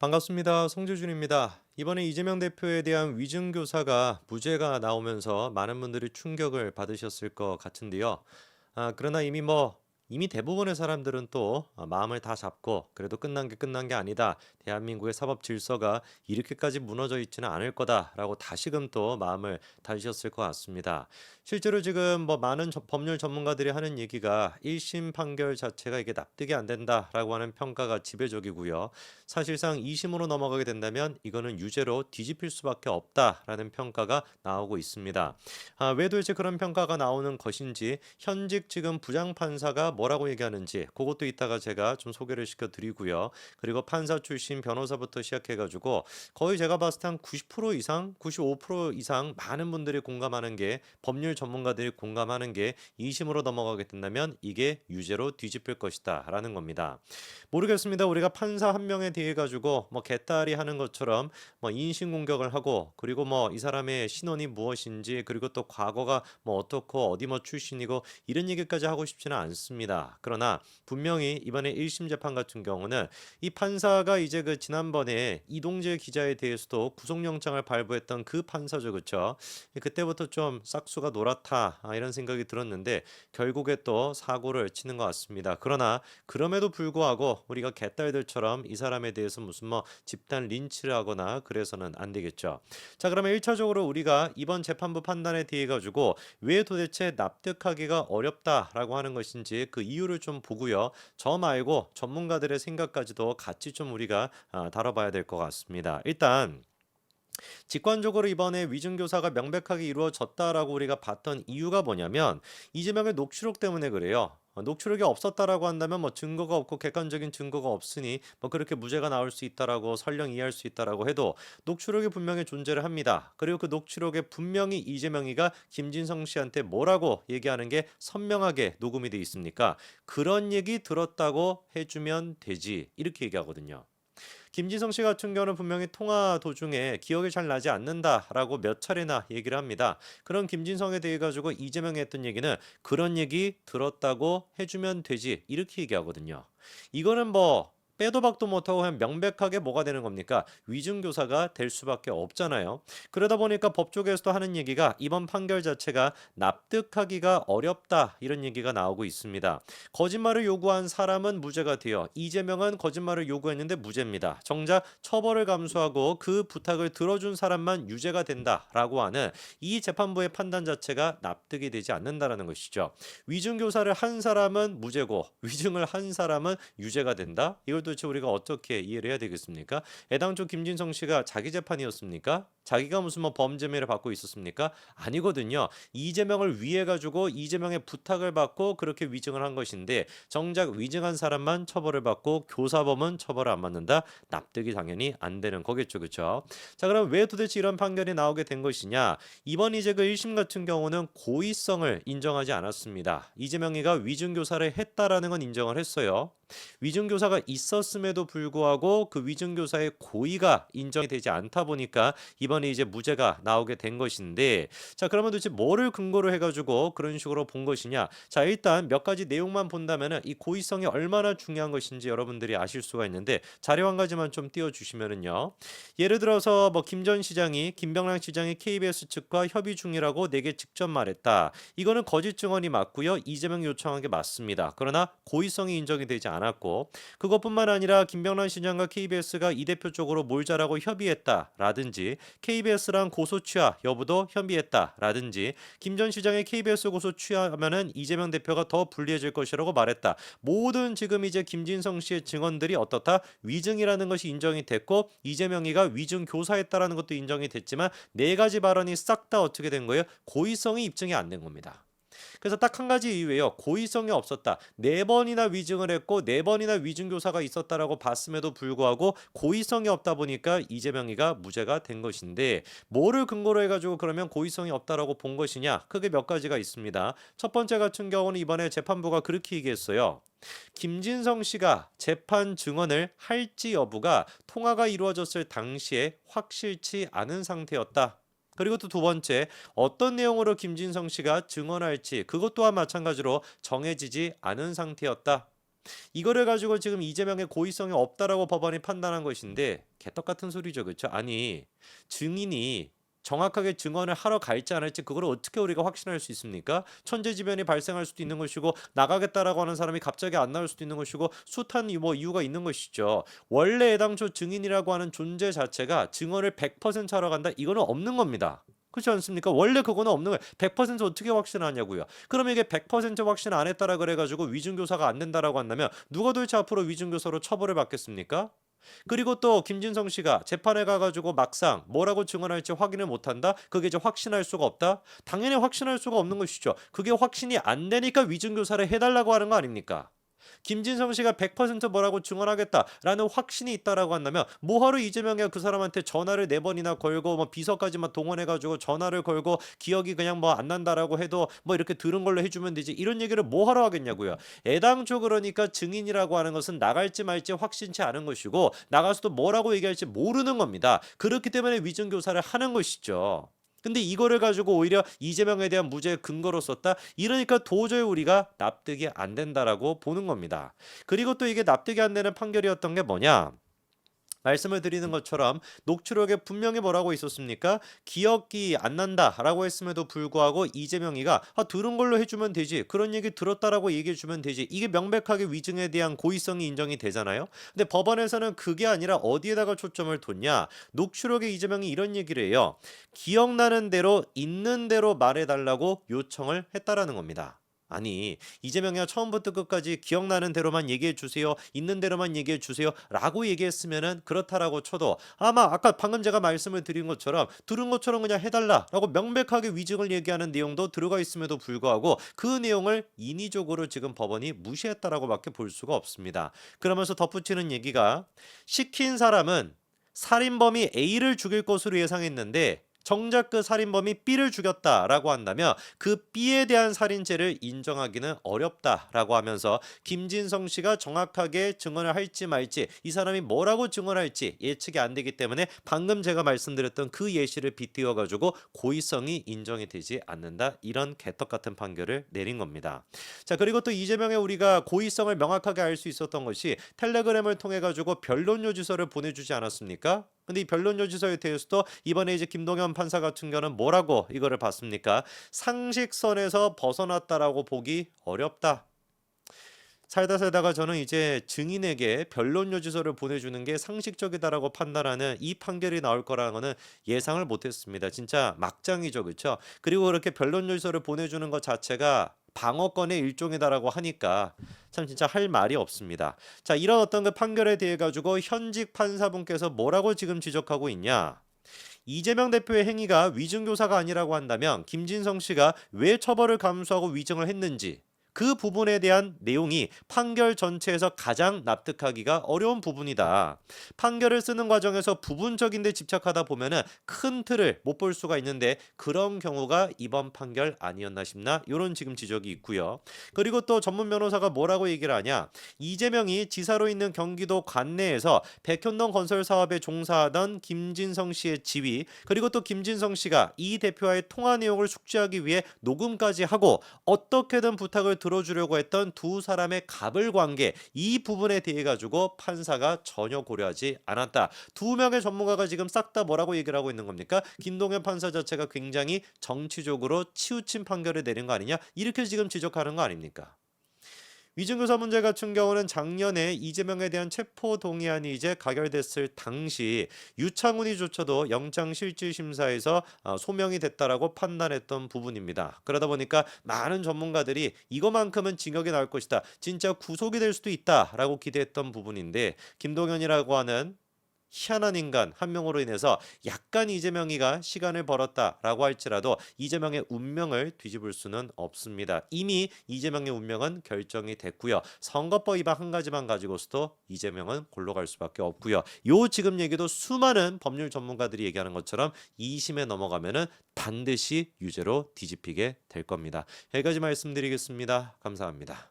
반갑습니다. 송재준입니다. 이번에 이재명 대표에 대한 위증교사가 무죄가 나오면서 많은 분들이 충격을 받으셨을 것 같은데요. 그러나 이미 대부분의 사람들은 또 마음을 다 잡고 그래도 끝난 게 끝난 게 아니다. 대한민국의 사법 질서가 이렇게까지 무너져 있지는 않을 거다라고 다시금 또 마음을 다지셨을 것 같습니다. 실제로 지금 많은 법률 전문가들이 하는 얘기가 1심 판결 자체가 이게 납득이 안 된다라고 하는 평가가 지배적이고요. 사실상 2심으로 넘어가게 된다면 이거는 유죄로 뒤집힐 수밖에 없다라는 평가가 나오고 있습니다. 왜 도대체 그런 평가가 나오는 것인지 현직 지금 부장판사가 뭐라고 얘기하는지 그것도 이따가 제가 좀 소개를 시켜드리고요. 그리고 판사 출신 변호사부터 시작해가지고 거의 제가 봤을 때 한 90% 이상, 95% 이상 많은 분들이 공감하는 게 법률 전문가들이 공감하는 게 2심으로 넘어가게 된다면 이게 유죄로 뒤집힐 것이다 라는 겁니다. 모르겠습니다. 우리가 판사 한 명에 대해 가지고 개딸이 하는 것처럼 인신 공격을 하고 그리고 이 사람의 신원이 무엇인지 그리고 또 과거가 어떻고 어디 출신이고 이런 얘기까지 하고 싶지는 않습니다. 그러나 분명히 이번에 1심 재판 같은 경우는 이 판사가 이제 그 지난번에 이동재 기자에 대해서도 구속영장을 발부했던 그 판사죠. 그렇죠? 그때부터 좀 싹수가 노랗다 이런 생각이 들었는데 결국에 또 사고를 치는 것 같습니다. 그러나 그럼에도 불구하고 우리가 개딸들처럼 이 사람에 대해서 무슨 집단 린치를 하거나 그래서는 안 되겠죠. 자, 그러면 1차적으로 우리가 이번 재판부 판단에 대해 가지고 왜 도대체 납득하기가 어렵다라고 하는 것인지 그 이유를 좀 보고요. 저 말고 전문가들의 생각까지도 같이 좀 우리가 다뤄봐야 될 것 같습니다. 일단 직관적으로 이번에 위증교사가 명백하게 이루어졌다라고 우리가 봤던 이유가 뭐냐면 이재명의 녹취록 때문에 그래요. 녹취록이 없었다라고 한다면 증거가 없고 객관적인 증거가 없으니 그렇게 무죄가 나올 수 있다라고 설령 이해할 수 있다라고 해도 녹취록이 분명히 존재를 합니다. 그리고 그 녹취록에 분명히 이재명이가 김진성 씨한테 뭐라고 얘기하는 게 선명하게 녹음이 돼 있습니까? 그런 얘기 들었다고 해주면 되지 이렇게 얘기하거든요. 김지성 씨 같은 경우는 분명히 통화 도중에 기억이 잘 나지 않는다라고 몇 차례나 얘기를 합니다. 그런 김진성에 대해 가지고 이재명이 했던 얘기는 그런 얘기 들었다고 해주면 되지 이렇게 얘기하거든요. 이거는 빼도 박도 못하고 그냥 명백하게 뭐가 되는 겁니까? 위증교사가 될 수밖에 없잖아요. 그러다 보니까 법 쪽에서도 하는 얘기가 이번 판결 자체가 납득하기가 어렵다 이런 얘기가 나오고 있습니다. 거짓말을 요구한 사람은 무죄가 되어 이재명은 거짓말을 요구했는데 무죄입니다. 정작 처벌을 감수하고 그 부탁을 들어준 사람만 유죄가 된다라고 하는 이 재판부의 판단 자체가 납득이 되지 않는다라는 것이죠. 위증교사를 한 사람은 무죄고 위증을 한 사람은 유죄가 된다? 이걸 도대체 우리가 어떻게 이해를 해야 되겠습니까? 애당초 김진성 씨가 자기 재판이었습니까? 자기가 무슨 범죄 혐의를 받고 있었습니까? 아니거든요. 이재명을 위해 가지고 이재명의 부탁을 받고 그렇게 위증을 한 것인데 정작 위증한 사람만 처벌을 받고 교사범은 처벌을 안 받는다? 납득이 당연히 안 되는 거겠죠. 그렇죠? 자, 그럼 왜 도대체 이런 판결이 나오게 된 것이냐? 이번 이제 그 1심 같은 경우는 고의성을 인정하지 않았습니다. 이재명이가 위증교사를 했다라는 건 인정을 했어요. 위증교사가 있었음에도 불구하고 그 위증교사의 고의가 인정이 되지 않다 보니까 이번에 이제 무죄가 나오게 된 것인데 자, 그러면 도대체 뭐를 근거로 해가지고 그런 식으로 본 것이냐. 자, 일단 몇 가지 내용만 본다면은 이 고의성이 얼마나 중요한 것인지 여러분들이 아실 수가 있는데 자료 한 가지만 좀 띄워주시면은요. 예를 들어서 김 전 시장이 김병랑 시장이 KBS 측과 협의 중이라고 내게 직접 말했다. 이거는 거짓 증언이 맞고요. 이재명 요청한 게 맞습니다. 그러나 고의성이 인정이 되지 않았고 그것뿐만 아니라 김병란 시장과 KBS가 이 대표 쪽으로 몰자라고 협의했다라든지 KBS랑 고소 취하 여부도 협의했다라든지 김 전 시장의 KBS 고소 취하면은 이재명 대표가 더 불리해질 것이라고 말했다. 모든 지금 이제 김진성 씨의 증언들이 어떻다? 위증이라는 것이 인정이 됐고 이재명이가 위증 교사했다라는 것도 인정이 됐지만 네 가지 발언이 싹 다 어떻게 된 거예요? 고의성이 입증이 안 된 겁니다. 그래서 딱 한 가지 이유예요. 고의성이 없었다. 네 번이나 위증을 했고 네 번이나 위증 교사가 있었다라고 봤음에도 불구하고 고의성이 없다 보니까 이재명이가 무죄가 된 것인데 뭐를 근거로 해가지고 그러면 고의성이 없다라고 본 것이냐? 크게 몇 가지가 있습니다. 첫 번째 같은 경우는 이번에 재판부가 그렇게 얘기했어요. 김진성 씨가 재판 증언을 할지 여부가 통화가 이루어졌을 당시에 확실치 않은 상태였다. 그리고 또 두 번째, 어떤 내용으로 김진성 씨가 증언할지 그것 또한 마찬가지로 정해지지 않은 상태였다. 이거를 가지고 지금 이재명의 고의성이 없다라고 법원이 판단한 것인데 개떡 같은 소리죠. 그렇죠? 아니, 증인이 정확하게 증언을 하러 갈지 안 할지 그걸 어떻게 우리가 확신할 수 있습니까? 천재지변이 발생할 수도 있는 것이고 나가겠다라고 하는 사람이 갑자기 안 나올 수도 있는 것이고 숱한 이유가 있는 것이죠. 원래 애당초 증인이라고 하는 존재 자체가 증언을 100% 하러 간다 이거는 없는 겁니다. 그렇지 않습니까? 원래 그거는 없는 거예요. 100% 어떻게 확신하냐고요. 그러면 이게 100% 확신 안 했다라 그래가지고 위증교사가 안 된다라고 한다면 누가 도대체 앞으로 위증교사로 처벌을 받겠습니까? 그리고 또 김진성 씨가 재판에 가가지고 막상 뭐라고 증언할지 확인을 못한다? 그게 이제 확신할 수가 없다? 당연히 확신할 수가 없는 것이죠. 그게 확신이 안 되니까 위증교사를 해달라고 하는 거 아닙니까? 김진성 씨가 100% 뭐라고 증언하겠다라는 확신이 있다라고 한다면 뭐하러 이재명이 그 사람한테 전화를 4번이나 걸고 뭐 비서까지만 동원해가지고 전화를 걸고 기억이 그냥 뭐 안 난다라고 해도 뭐 이렇게 들은 걸로 해주면 되지 이런 얘기를 뭐하러 하겠냐고요. 애당초 그러니까 증인이라고 하는 것은 나갈지 말지 확신치 않은 것이고 나가서도 뭐라고 얘기할지 모르는 겁니다. 그렇기 때문에 위증교사를 하는 것이죠. 근데 이거를 가지고 오히려 이재명에 대한 무죄의 근거로 썼다? 이러니까 도저히 우리가 납득이 안 된다라고 보는 겁니다. 그리고 또 이게 납득이 안 되는 판결이었던 게 뭐냐? 말씀을 드리는 것처럼 녹취록에 분명히 뭐라고 있었습니까? 기억이 안 난다라고 했음에도 불구하고 이재명이가 들은 걸로 해주면 되지 그런 얘기 들었다라고 얘기해주면 되지 이게 명백하게 위증에 대한 고의성이 인정이 되잖아요. 근데 법원에서는 그게 아니라 어디에다가 초점을 뒀냐? 녹취록에 이재명이 이런 얘기를 해요. 기억나는 대로 있는 대로 말해달라고 요청을 했다라는 겁니다. 아니 이재명이가 처음부터 끝까지 기억나는 대로만 얘기해 주세요. 있는 대로만 얘기해 주세요. 라고 얘기했으면은 그렇다라고 쳐도 아마 아까 방금 제가 말씀을 드린 것처럼 들은 것처럼 그냥 해달라라고 명백하게 위증을 얘기하는 내용도 들어가 있음에도 불구하고 그 내용을 인위적으로 지금 법원이 무시했다라고밖에 볼 수가 없습니다. 그러면서 덧붙이는 얘기가 시킨 사람은 살인범이 A를 죽일 것으로 예상했는데 정작 그 살인범이 B를 죽였다라고 한다면 그 B에 대한 살인죄를 인정하기는 어렵다라고 하면서 김진성 씨가 정확하게 증언을 할지 말지 이 사람이 뭐라고 증언할지 예측이 안 되기 때문에 방금 제가 말씀드렸던 그 예시를 빗대어 가지고 고의성이 인정이 되지 않는다 이런 개떡 같은 판결을 내린 겁니다. 자 그리고 또 이재명의 우리가 고의성을 명확하게 알 수 있었던 것이 텔레그램을 통해 가지고 변론 요지서를 보내주지 않았습니까? 근데 이 변론 요지서에 대해서도 이번에 이제 김동현 판사 같은 경우는 뭐라고 이거를 봤습니까? 상식선에서 벗어났다라고 보기 어렵다. 살다가 저는 이제 증인에게 변론 요지서를 보내주는 게 상식적이다라고 판단하는 이 판결이 나올 거라는 거는 예상을 못했습니다. 진짜 막장이죠, 그렇죠? 그리고 그렇게 변론 요지서를 보내주는 것 자체가 방어권의 일종이다라고 하니까 참 진짜 할 말이 없습니다. 자, 이런 어떤 그 판결에 대해 가지고 현직 판사분께서 뭐라고 지금 지적하고 있냐? 이재명 대표의 행위가 위증교사가 아니라고 한다면 김진성 씨가 왜 처벌을 감수하고 위증을 했는지 그 부분에 대한 내용이 판결 전체에서 가장 납득하기가 어려운 부분이다. 판결을 쓰는 과정에서 부분적인 데 집착하다 보면은 큰 틀을 못 볼 수가 있는데 그런 경우가 이번 판결 아니었나 싶나? 이런 지금 지적이 있고요. 그리고 또 전문 변호사가 뭐라고 얘기를 하냐? 이재명이 지사로 있는 경기도 관내에서 백현동 건설 사업에 종사하던 김진성 씨의 지위 그리고 또 김진성 씨가 이 대표와의 통화 내용을 숙지하기 위해 녹음까지 하고 어떻게든 부탁을 들어주려고 했던 두 사람의 갑을 관계 이 부분에 대해 가지고 판사가 전혀 고려하지 않았다. 두 명의 전문가가 지금 싹 다 뭐라고 얘기를 하고 있는 겁니까? 김동현 판사 자체가 굉장히 정치적으로 치우친 판결을 내린 거 아니냐? 이렇게 지금 지적하는 거 아닙니까? 위증교사 문제 같은 경우는 작년에 이재명에 대한 체포 동의안이 이제 가결됐을 당시 유창훈이조차도 영장실질심사에서 소명이 됐다라고 판단했던 부분입니다. 그러다 보니까 많은 전문가들이 이거만큼은 징역이 나올 것이다. 진짜 구속이 될 수도 있다라고 기대했던 부분인데 김동연이라고 하는 희한한 인간 한 명으로 인해서 약간 이재명이가 시간을 벌었다라고 할지라도 이재명의 운명을 뒤집을 수는 없습니다. 이미 이재명의 운명은 결정이 됐고요. 선거법 위반 한 가지만 가지고서도 이재명은 골로 갈 수밖에 없고요. 요 지금 얘기도 수많은 법률 전문가들이 얘기하는 것처럼 2심에 넘어가면은 반드시 유죄로 뒤집히게 될 겁니다. 여기까지 말씀드리겠습니다. 감사합니다.